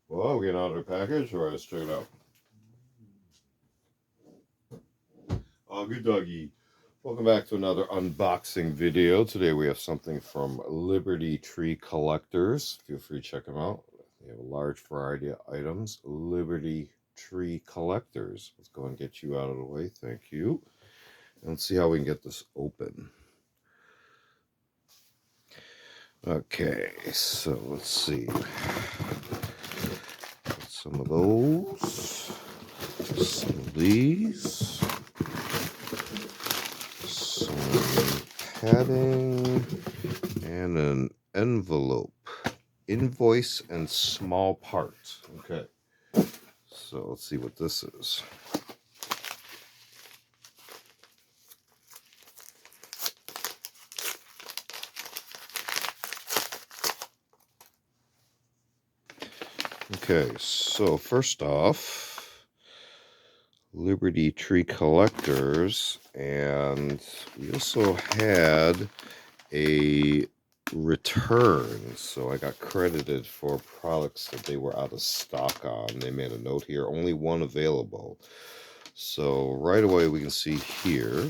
Well, we get out of the package, or let's check it out. Good doggy. Welcome back to another unboxing video. Today we have something from Liberty Tree Collectors. Feel free to check them out. They have a large variety of items. Liberty Tree Collectors. Let's go and get you out of the way. Thank you. And let's see how we can get this open. Okay, so let's see. Some of those. Some of these. Some padding. And an envelope. Invoice and small parts. Okay. So let's see what this is. Okay, so first off, Liberty Tree Collectors, and we also had a return, so I got credited for products that they were out of stock on. They made a note here, only one available. So right away we can see here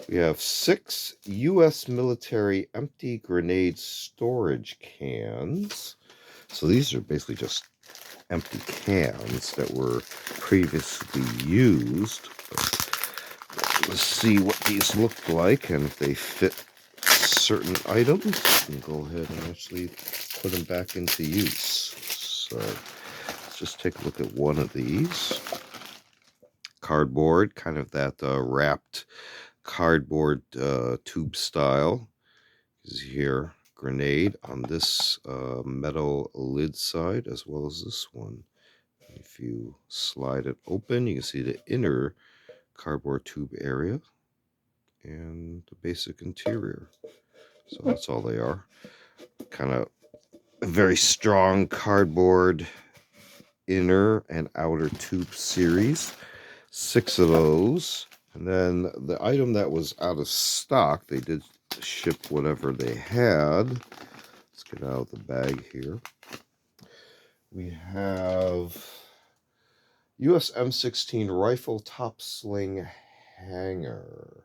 we have 6 U.S. military empty grenade storage cans. So these are basically just empty cans that were previously used. Let's see what these look like and if they fit certain items. And go ahead and actually put them back into use. So let's just take a look at one of these. Cardboard, kind of that wrapped cardboard tube style. Is here grenade on this metal lid side as well as this one. If you slide it open, you can see the inner cardboard tube area and the basic interior. So that's all they are. Kind of a very strong cardboard inner and outer tube series. 6 of those. And then the item that was out of stock, they did ship whatever they had. Let's get out of the bag here. We have US M16 rifle top sling hanger.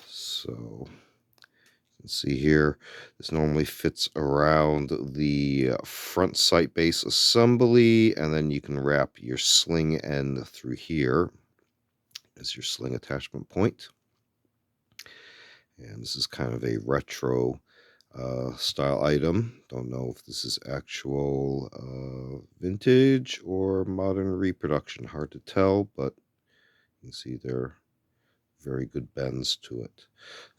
So you can see here, this normally fits around the front sight base assembly, and then you can wrap your sling end through here as your sling attachment point. And this is kind of a retro style item. Don't know if this is actual vintage or modern reproduction. Hard to tell, but you can see there are very good bends to it.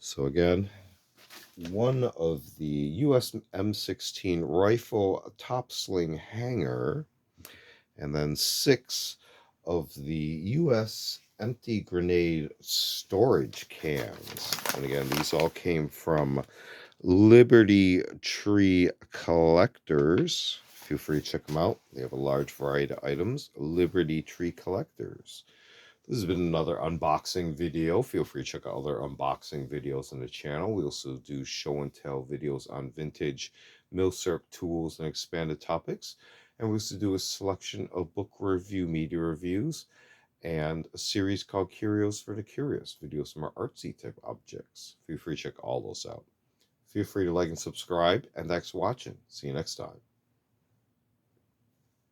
So again, one of the US M16 rifle top sling hanger, and then 6 of the US empty grenade storage cans. And again, these all came from Liberty Tree Collectors. Feel free to check them out. They have a large variety of items. Liberty Tree Collectors. This has been another unboxing video. Feel free to check out other unboxing videos on the channel. We also do show and tell videos on vintage milsurp tools and expanded topics. And we also do a selection of book review, media reviews, and a series called Curios for the Curious, videos from our artsy type objects. Feel free to check all those out. Feel free to like and subscribe, and thanks for watching. See you next time.